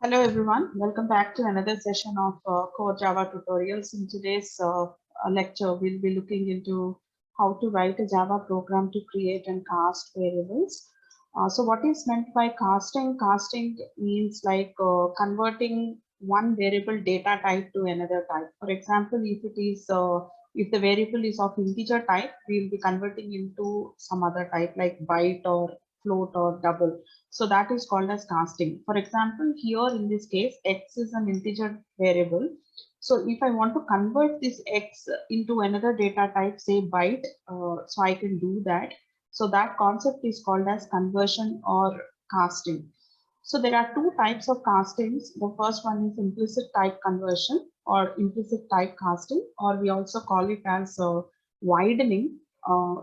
Hello everyone, welcome back to another session of Core Java tutorials. In today's lecture, we'll be looking into how to write a Java program to create and cast variables. So what is meant by casting? Casting means like converting one variable data type to another type. For example, if the variable is of integer type, we'll be converting into some other type like byte or float or double. So that is called as casting. For example, here in this case, x is an integer variable. So if I want to convert this x into another data type, say byte, so I can do that. So that concept is called as conversion or casting. So there are two types of castings. The first one is implicit type conversion or implicit type casting, or we also call it as widening.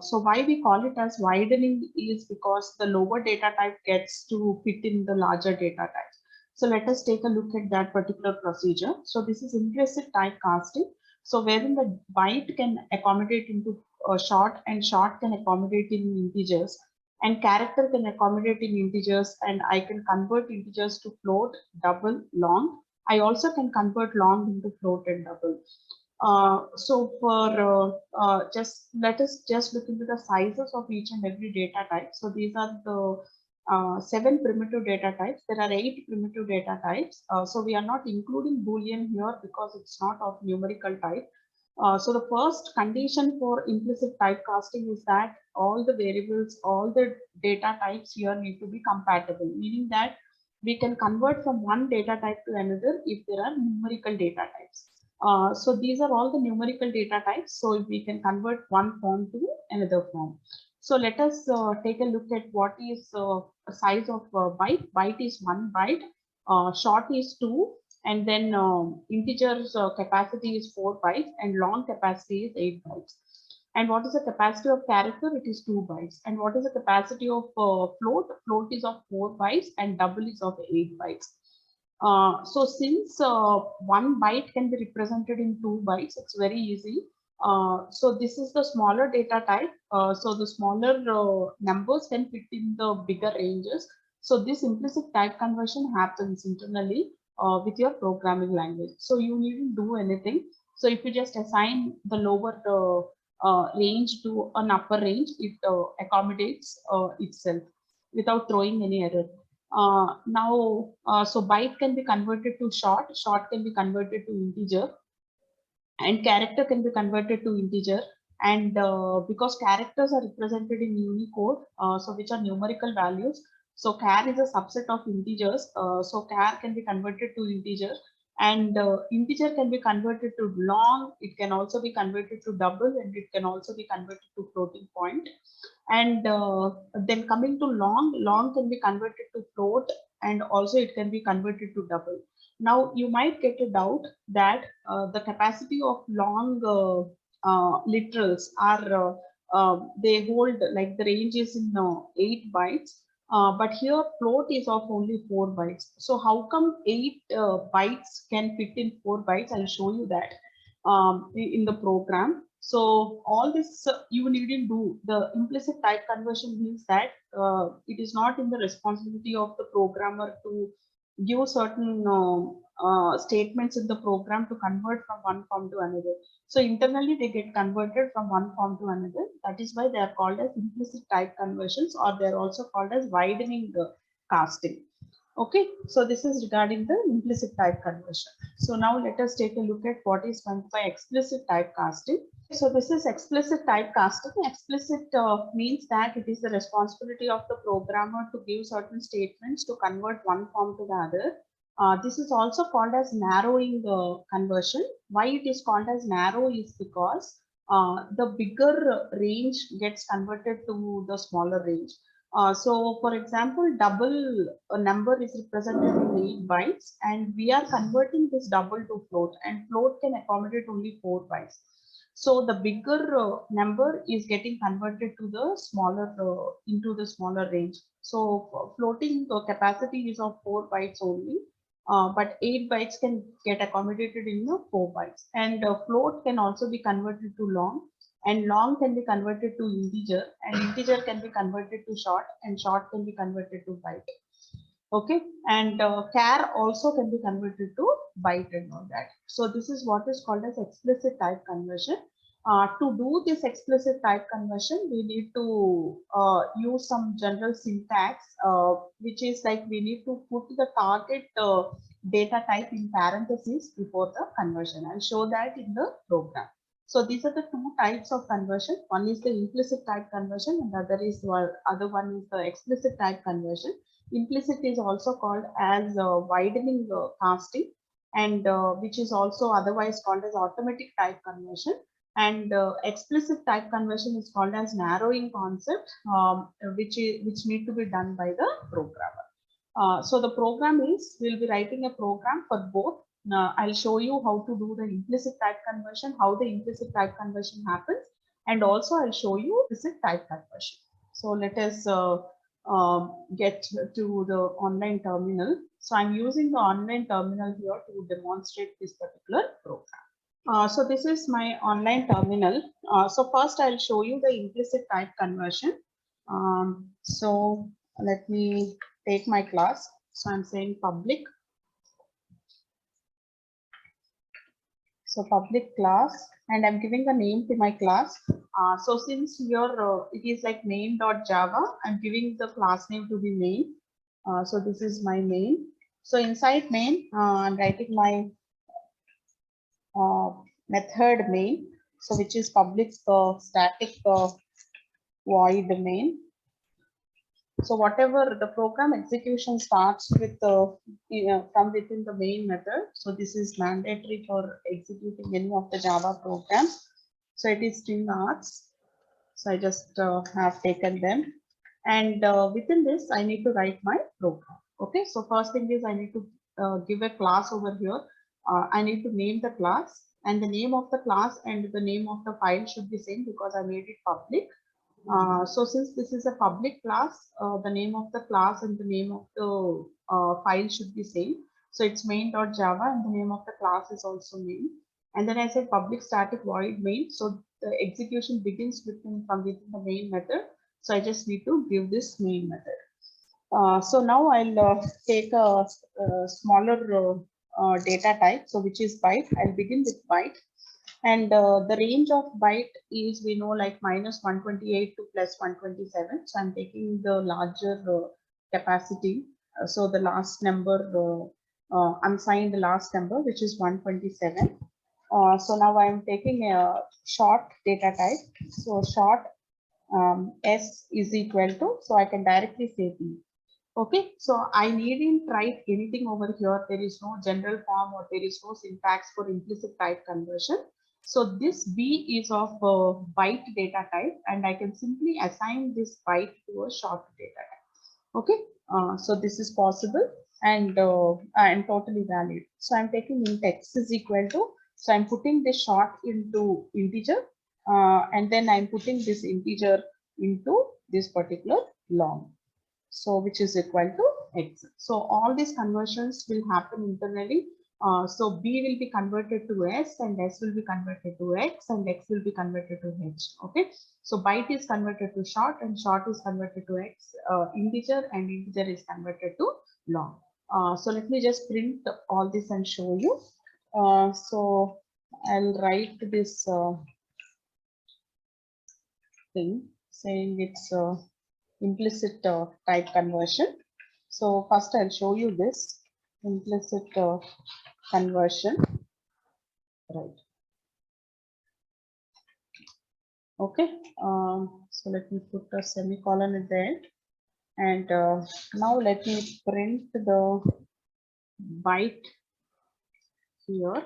So why we call it as widening is because the lower data type gets to fit in the larger data type. So let us take a look at that particular procedure. So this is implicit type casting. So wherein the byte can accommodate into short and short can accommodate in integers and character can accommodate in integers and I can convert integers to float, double, long. I also can convert long into float and double. So for just let us just look into the sizes of each and every data type. So these are the seven primitive data types. There are eight primitive data types. So we are not including Boolean here because it's not of numerical type. So the first condition for implicit typecasting is that all the variables, all the data types here need to be compatible, meaning that we can convert from one data type to another if there are numerical data types. So these are all the numerical data types. So we can convert one form to another form. So let us take a look at what is a size of byte. Byte is 1 byte, short is 2, and then integers capacity is 4 bytes, and long capacity is 8 bytes. And what is the capacity of character? It is 2 bytes. And what is the capacity of float? Float is of 4 bytes, and double is of 8 bytes. So since 1 byte can be represented in 2 bytes, it's very easy. So this is the smaller data type. So the smaller numbers can fit in the bigger ranges. So this implicit type conversion happens internally with your programming language. So you needn't do anything. So if you just assign the lower range to an upper range, it accommodates itself without throwing any error. So byte can be converted to short, short can be converted to integer, and character can be converted to integer. And because characters are represented in Unicode, so which are numerical values, so char is a subset of integers. So char can be converted to integer, and integer can be converted to long. It can also be converted to double, and it can also be converted to floating point. And then coming to long, long can be converted to float, and also it can be converted to double. Now you might get a doubt that the capacity of long literals are they hold like the range is in 8 bytes, but here float is of only 4 bytes. So how come 8 bytes can fit in 4 bytes? I'll show you that in the program. So all this you needn't do. The implicit type conversion means that it is not in the responsibility of the programmer to give certain statements in the program to convert from one form to another. So internally they get converted from one form to another. That is why they are called as implicit type conversions, or they are also called as widening casting. Okay, so this is regarding the implicit type conversion. So now let us take a look at what is meant by explicit typecasting. So this is explicit typecasting. Explicit means that it is the responsibility of the programmer to give certain statements to convert one form to the other. This is also called as narrowing conversion. Why it is called as narrow is because the bigger range gets converted to the smaller range. So for example, double number is represented in 8 bytes, and we are converting this double to float, and float can accommodate only 4 bytes. So the bigger number is getting converted to the smaller into the smaller range. So floating capacity is of 4 bytes only, but 8 bytes can get accommodated in the 4 bytes. And float can also be converted to long, and long can be converted to integer, and integer can be converted to short, and short can be converted to byte. Okay, and char also can be converted to byte and all that. So this is what is called as explicit type conversion. To do this explicit type conversion, we need to use some general syntax, which is like we need to put the target data type in parentheses before the conversion. I'll show that in the program. So these are the two types of conversion. One is the implicit type conversion, and the other one is the explicit type conversion. Implicit is also called as widening casting, and which is also otherwise called as automatic type conversion. And explicit type conversion is called as narrowing concept, which need to be done by the programmer. So the program is, we'll be writing a program for both. I'll show you how to do the implicit type conversion, how the implicit type conversion happens, and also I'll show you implicit type conversion. So let us get to the online terminal. So I'm using the online terminal here to demonstrate this particular program. So this is my online terminal. So first I'll show you the implicit type conversion. So let me take my class. So I'm saying public. So public class, and I'm giving a name to my class. So since here it is like main.java, I'm giving the class name to be main. So this is my main. So inside main, I'm writing my method main. So which is public static void main. So whatever the program execution starts with from within the main method. So this is mandatory for executing any of the Java programs. So it is string args. So I just have taken them, and within this I need to write my program. Okay. So first thing is I need to give a class over here. I need to name the class, and the name of the class and the name of the file should be same because I made it public. So since this is a public class, the name of the class and the name of the file should be same. So it's main.java and the name of the class is also main. And then I said public static void main. So the execution begins from within the main method. So I just need to give this main method. So now I'll take a smaller data type, so which is byte. I'll begin with byte. And the range of byte is, we know, like minus 128 to plus 127. So I'm taking the larger capacity. So the last number, I'm signing the last number, which is 127. So now I'm taking a short data type. So short S is equal to, so I can directly say B. Okay, so I needn't write anything over here. There is no general form or there is no syntax for implicit type conversion. So this B is of byte data type, and I can simply assign this byte to a short data type. Okay, so this is possible and totally valid. So I'm taking int x is equal to, so I'm putting this short into integer, and then I'm putting this integer into this particular long. So which is equal to x. So all these conversions will happen internally. So b will be converted to s, and s will be converted to x, and x will be converted to h. Okay, so byte is converted to short, and short is converted to x integer, and integer is converted to long. So let me just print all this and show you. So I'll write this thing saying it's implicit type conversion. So first I'll show you this implicit conversion, right? Okay, so let me put a semicolon at the end, and now let me print the byte here.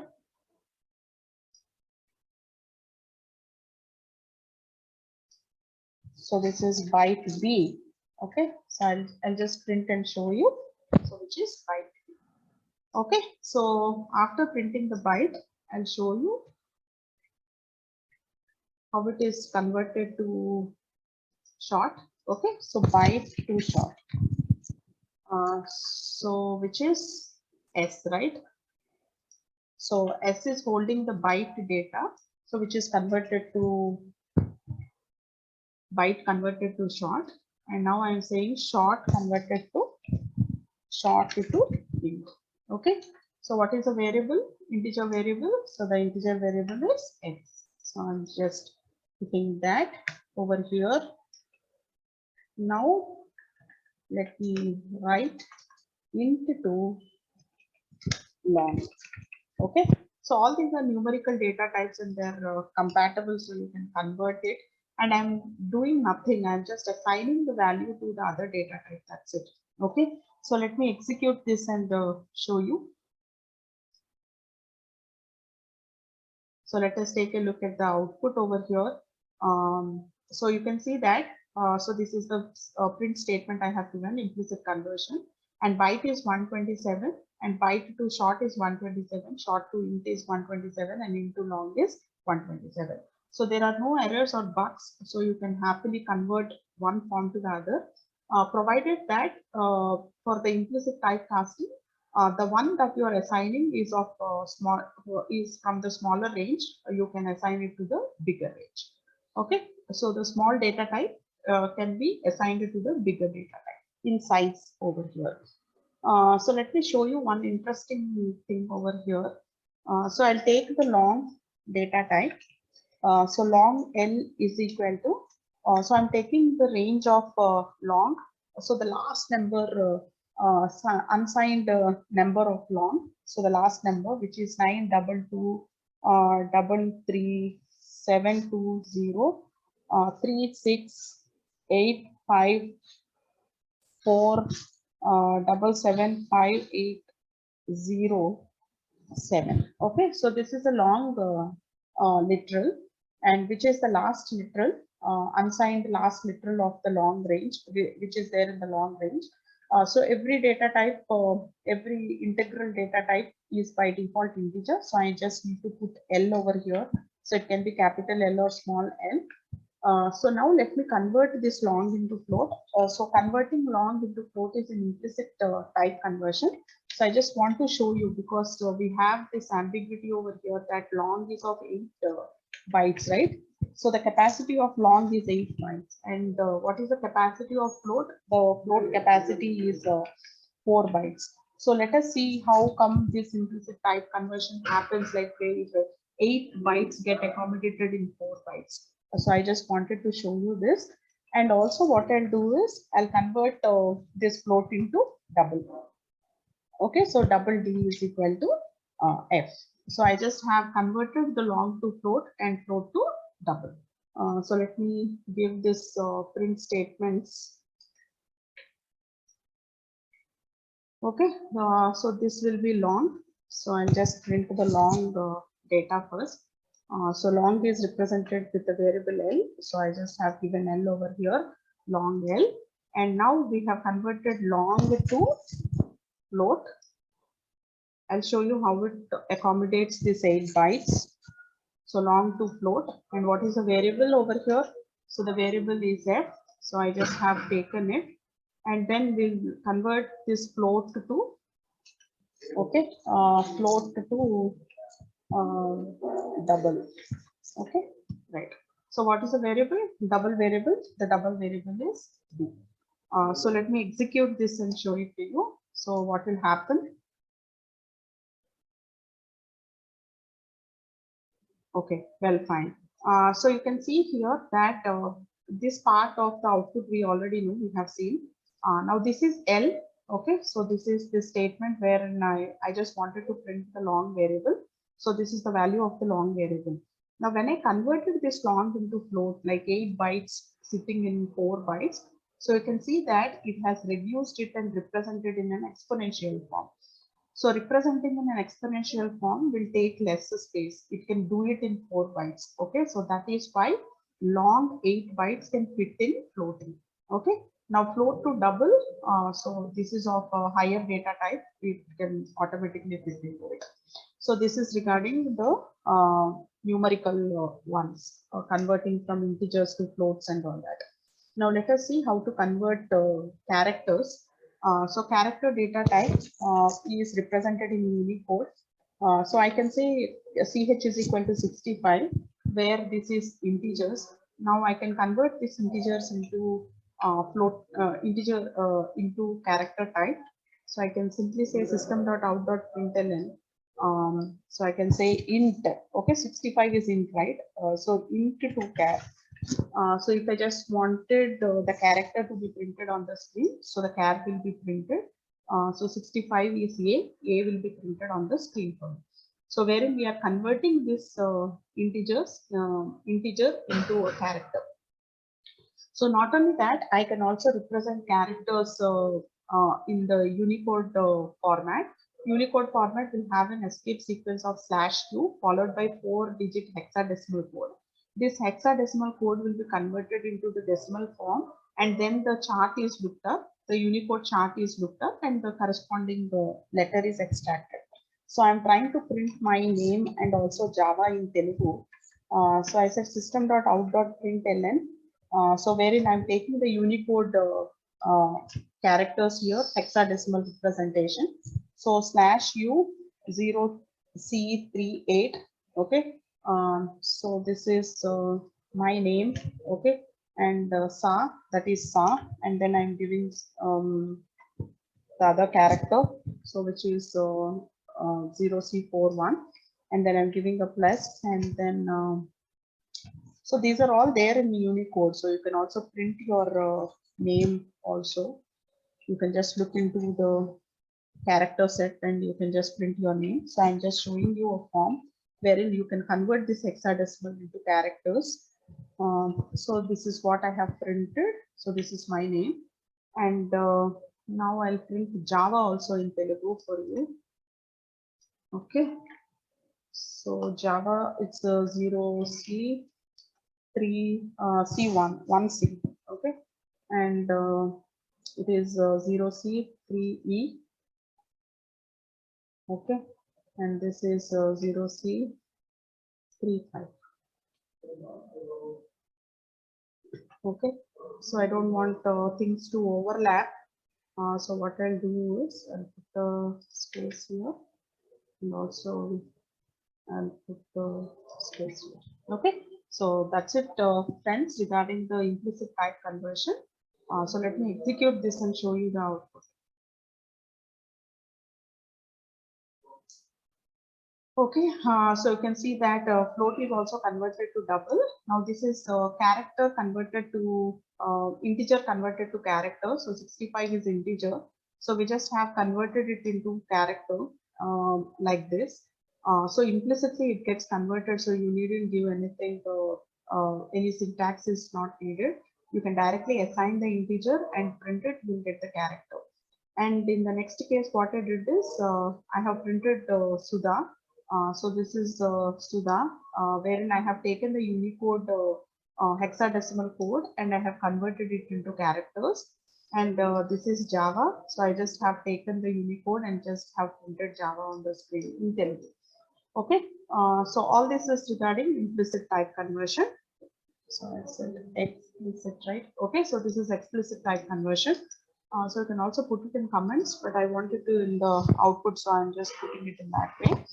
So this is byte B. Okay, so I'll just print and show you. So which is byte B. Okay, so after printing the byte, I'll show you how it is converted to short. Okay, so byte to short. So which is S, right? So S is holding the byte data, so which is converted to byte converted to short. And now I'm saying short converted to short to int. Okay. So what is a variable? Integer variable. So the integer variable is x. So I'm just putting that over here. Now let me write int to long. Okay. So all these are numerical data types and they're compatible, so you can convert it. And I'm doing nothing. I'm just assigning the value to the other data type. That's it. Okay. So let me execute this and show you. So let us take a look at the output over here. So you can see that. So this is the print statement I have given, implicit conversion, and byte is 127 and byte to short is 127, short to int is 127 and int to long is 127. So there are no errors or bugs. So you can happily convert one form to the other, provided that for the implicit typecasting, the one that you are assigning is of is from the smaller range. You can assign it to the bigger range. Okay, so the small data type can be assigned to the bigger data type in size over here. So let me show you one interesting thing over here. So I'll take the long data type. So long L is equal to, so I'm taking the range of long. So the last number, unsigned number of long. So the last number, which is 922 33720 36854 77580. Okay, so this is a long literal, and which is the last literal, unsigned last literal of the long range, which is there in the long range. So every data type, every integral data type is by default integer. So I just need to put L over here. So it can be capital L or small l. So now let me convert this long into float. So converting long into float is an implicit type conversion. So I just want to show you, because we have this ambiguity over here that long is of 8 bytes, right? So the capacity of long is 8 bytes. And what is the capacity of float? The float capacity is 4 bytes. So let us see how come this implicit type conversion happens, like if 8 bytes get accommodated in 4 bytes. So I just wanted to show you this. And also what I'll do is I'll convert this float into double. Okay, so double D is equal to F. So I just have converted the long to float and float to double. So let me give this print statements. Okay, so this will be long. So I'll just print the long data first. So long is represented with the variable L. So I just have given L over here, long L. And now we have converted long to float. I'll show you how it accommodates this 8 bytes. So long to float. And what is the variable over here? So the variable is F. So I just have taken it. And then we'll convert this float to, okay, float to double. Okay, right. So what is the variable? Double variable. The double variable is B. So let me execute this and show it to you. So what will happen? Okay, well, fine. So you can see here that this part of the output we already know, we have seen. Now this is L. Okay, so this is the statement wherein I just wanted to print the long variable. So this is the value of the long variable. Now when I converted this long into float, like 8 bytes sitting in 4 bytes, so you can see that it has reduced it and represented in an exponential form. So representing in an exponential form will take less space. It can do it in 4 bytes. Okay, so that is why long 8 bytes can fit in floating. Okay, now float to double. So this is of a higher data type. It can automatically fit into it. So this is regarding the numerical ones, converting from integers to floats and all that. Now let us see how to convert characters. So character data type is represented in Unicode. So I can say CH is equal to 65, where this is integers. Now I can convert these integers into float integer into character type. So I can simply say system.out.println. So I can say int. Okay, 65 is int, right? So int to char. So if I just wanted the character to be printed on the screen, so the char will be printed. So 65 is A will be printed on the screen for me. So wherein we are converting this integer into a character. So not only that, I can also represent characters in the Unicode format. Unicode format will have an escape sequence of /q followed by 4-digit hexadecimal code. This hexadecimal code will be converted into the decimal form, and then the chart is looked up, the Unicode chart is looked up, and the corresponding letter is extracted. So I'm trying to print my name and also Java in Telugu. So I said system.out.println. So wherein I'm taking the Unicode characters here, hexadecimal representation. So /u0c38. Okay. So this is my name. Okay. And sa, that is sa, and then I'm giving the other character, so which is 0c41, and then I'm giving a plus, and then so these are all there in Unicode. So you can also print your name also. You can just look into the character set and you can just print your name. So I'm just showing you a form wherein you can convert this hexadecimal into characters. So this is what I have printed. So this is my name. And now I'll print Java also in Telugu for you. Okay. So Java, it's a 0C. 1C, 1C, okay, and it is 0C 3E, okay, and this is 0C 35, okay. So I don't want things to overlap. So what I'll do is I'll put the space here, and also I'll put the space here. Okay, so that's it, friends, regarding the implicit type conversion. So let me execute this and show you the output. Okay, so you can see that float is also converted to double. Now this is character converted to integer converted to character. So 65 is integer. So we just have converted it into character like this. So implicitly it gets converted. So you needn't give anything. Any syntax is not needed. You can directly assign the integer and print it. You'll get the character. And in the next case, what I did is I have printed Sudha. So this is Sudha, wherein I have taken the Unicode hexadecimal code and I have converted it into characters. And this is Java. So I just have taken the Unicode and just have printed Java on the screen in Telugu. Okay. So all this is regarding implicit type conversion. So I said explicit, right? Okay. So this is explicit type conversion. So you can also put it in comments, but I wanted to in the output, so I'm just putting it in that way.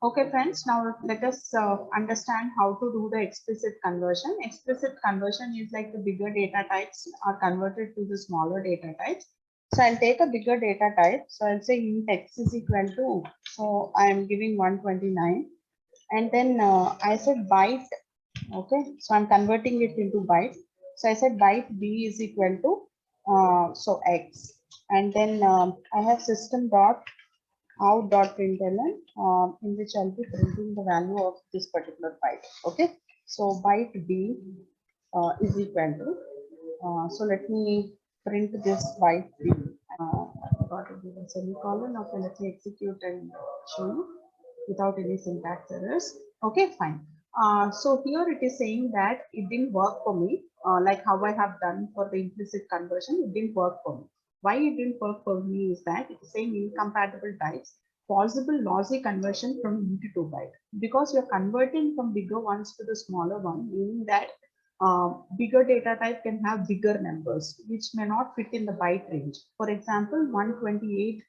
Okay, friends, now let us understand how to do the explicit conversion. Explicit conversion is like the bigger data types are converted to the smaller data types. So I'll take a bigger data type. So I'll say int x is equal to, so I'm giving 129. And then I said byte. Okay, so I'm converting it into byte. So I said byte b is equal to so x, and then I have system dot out dot println in which I'll be printing the value of this particular byte. Okay, so byte b is equal to so let me print this byte b. Got to give a semicolon. Okay, let me execute and show you without any syntax errors. Okay, fine. So here it is saying that it didn't work for me, like how I have done for the implicit conversion, it didn't work for me. Why it didn't work for me is that it's saying incompatible types, possible lossy conversion from int to byte. Because you're converting from bigger ones to the smaller one, meaning that bigger data type can have bigger numbers, which may not fit in the byte range. For example, 128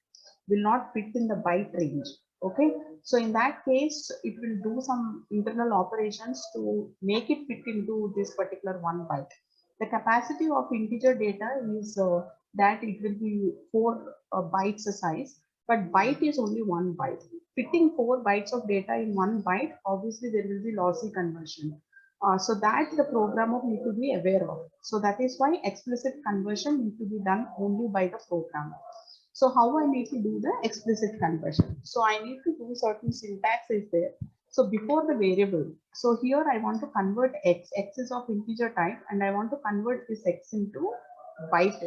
will not fit in the byte range. Okay, so in that case, it will do some internal operations to make it fit into this particular 1 byte. The capacity of integer data is that it will be 4 bytes size, but byte is only 1 byte. Fitting 4 bytes of data in 1 byte, obviously there will be lossy conversion. So that the programmer need to be aware of. So that is why explicit conversion need to be done only by the programmer. So how I need to do the explicit conversion? So I need to do certain syntax is there. So before the variable, so here I want to convert x is of integer type, and I want to convert this x into byte.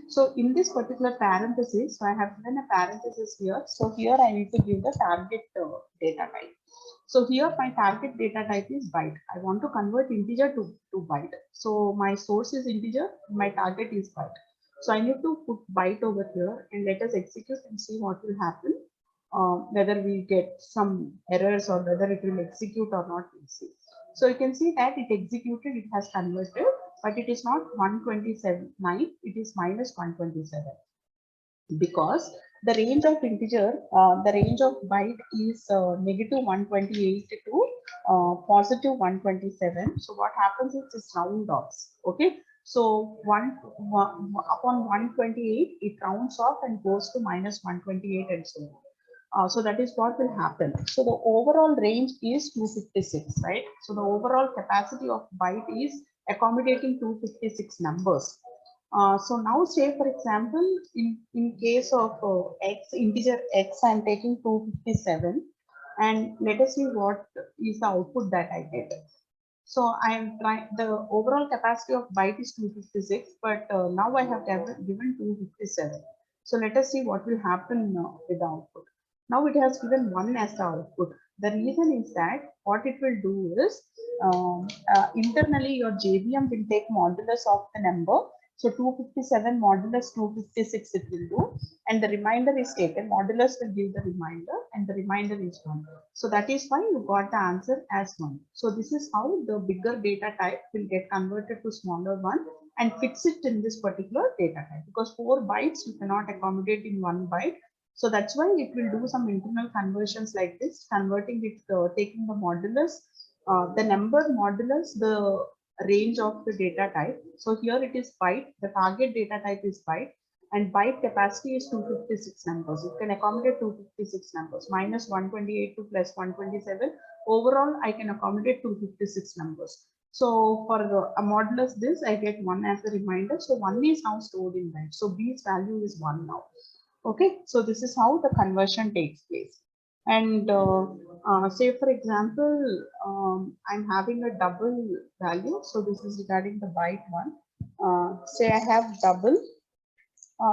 So in this particular parenthesis, so I have given a parenthesis here. So here I need to give the target data type. So here my target data type is byte. I want to convert integer to byte. So my source is integer, my target is byte. So I need to put byte over here and let us execute and see what will happen. Whether we get some errors or whether it will execute or not, we'll see. So you can see that it executed, it has converted, but it is not 127.9, it is minus 127. Because the range of integer, the range of byte is negative 128 to positive 127. So what happens is this round offs. Okay. So upon 128, it rounds off and goes to minus 128 and so on. So that is what will happen. So the overall range is 256, right? So the overall capacity of byte is accommodating 256 numbers. So now say for example, in case of integer x, I'm taking 257, and let us see what is the output that I get. So I am trying, the overall capacity of byte is 256, but now I have given 257. So let us see what will happen with the output. Now it has given 1 as the output. The reason is that what it will do is internally your JVM will take modulus of the number. So 257 modulus 256 it will do, and the remainder is taken. Modulus will give the remainder, and the remainder is 1. So that is why you got the answer as 1. So this is how the bigger data type will get converted to smaller one and fix it in this particular data type, because 4 bytes you cannot accommodate in 1 byte. So that's why it will do some internal conversions like this, converting it, taking the modulus, the number modulus, the range of the data type. So here it is byte, the target data type is byte, and byte capacity is 256 numbers. You can accommodate 256 numbers, minus 128 to plus 127. Overall, I can accommodate 256 numbers. So for a modulus this, I get 1 as a reminder. So 1 is now stored in byte. So B's value is 1 now. Okay, so this is how the conversion takes place. And say for example, I'm having a double value. So this is regarding the byte one. Say I have double.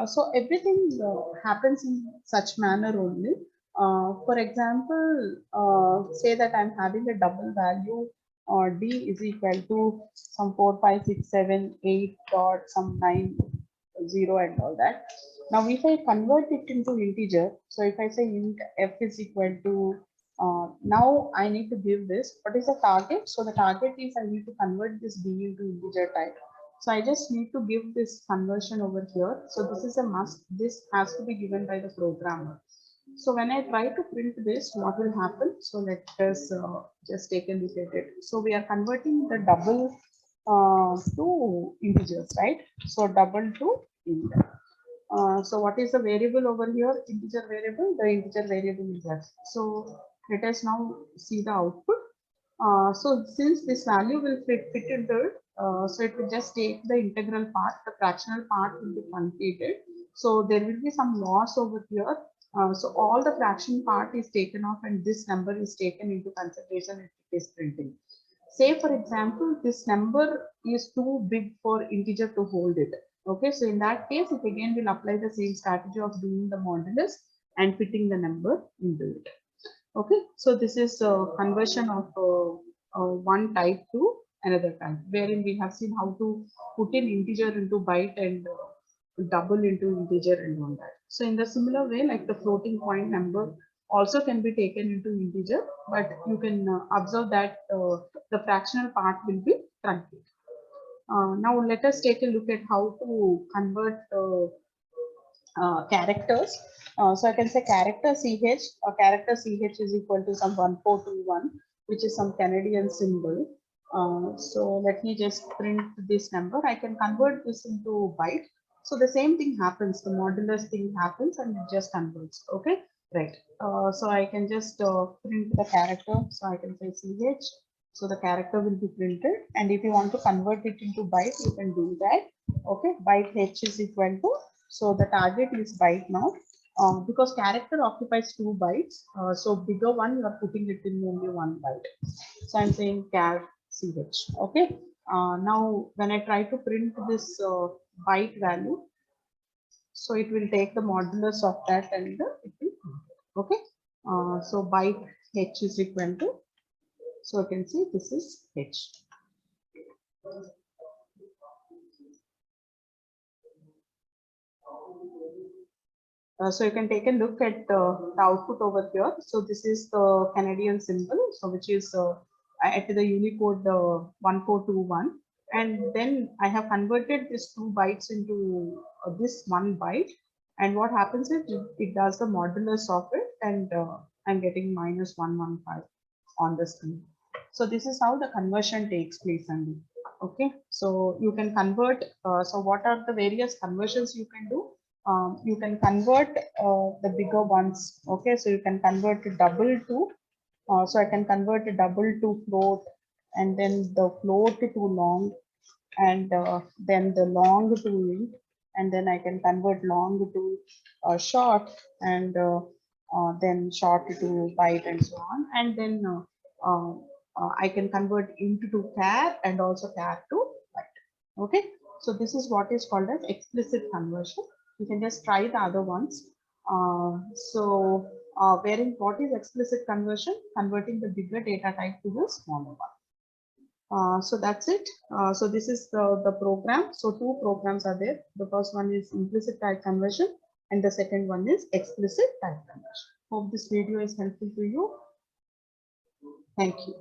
So everything happens in such manner only. For example, say that I'm having a double value, D is equal to some 4, 5, 6, 7, 8 dot some 9, 0 and all that. Now, if I convert it into integer, so if I say int f is equal to, now I need to give this, what is the target? So the target is I need to convert this D into integer type. So I just need to give this conversion over here. So this is a must. This has to be given by the programmer. So when I try to print this, what will happen? So let us just take a look at it. So we are converting the double to integers, right? So double to integer. So what is the variable over here? Integer variable. The integer variable is x. So let us now see the output. So since this value will fit into it, so it will just take the integral part, the fractional part will be completed. So there will be some loss over here. So all the fraction part is taken off and this number is taken into consideration if it is printing. Say for example, this number is too big for integer to hold it. Okay, so in that case, it again will apply the same strategy of doing the modulus and fitting the number into it. Okay, so this is a conversion of one type to another type, wherein we have seen how to put in integer into byte and double into integer and all that. So in the similar way, like the floating point number also can be taken into integer, but you can observe that the fractional part will be truncated. Now let us take a look at how to convert characters. So I can say character CH, character CH is equal to some 1421, which is some Canadian symbol. So let me just print this number. I can convert this into byte. So the same thing happens, the modulus thing happens and it just converts. Okay, right. So I can just print the character. So I can say ch. So the character will be printed. And if you want to convert it into byte, you can do that. Okay, byte h is equal to. So the target is byte now. Because character occupies 2 bytes. So bigger one, you are putting it in only 1 byte. So I'm saying char ch. Okay. Now when I try to print this byte value, so it will take the modulus of that and it will convert. Okay. So byte h is equal to. So you can see this is h. So you can take a look at the output over here. So this is the Canadian symbol, so which is at the Unicode 1421. And then I have converted this 2 bytes into this 1 byte. And what happens is it does the modulus of it, and I'm getting -115 on the screen. So this is how the conversion takes place, Andy. Okay, so you can convert. So what are the various conversions you can do? You can convert the bigger ones. Okay, so you can convert a double to. So I can convert a double to float, and then the float to long, and then the long to int, and then I can convert long to short, and then short to byte, and so on. And then I can convert int to char and also char to byte. Okay, so this is what is called as explicit conversion. You can just try the other ones. Wherein what is explicit conversion? Converting the bigger data type to the smaller one. So that's it. So this is the program. So 2 programs are there. The first one is implicit type conversion and the second one is explicit type conversion. Hope this video is helpful to you. Thank you.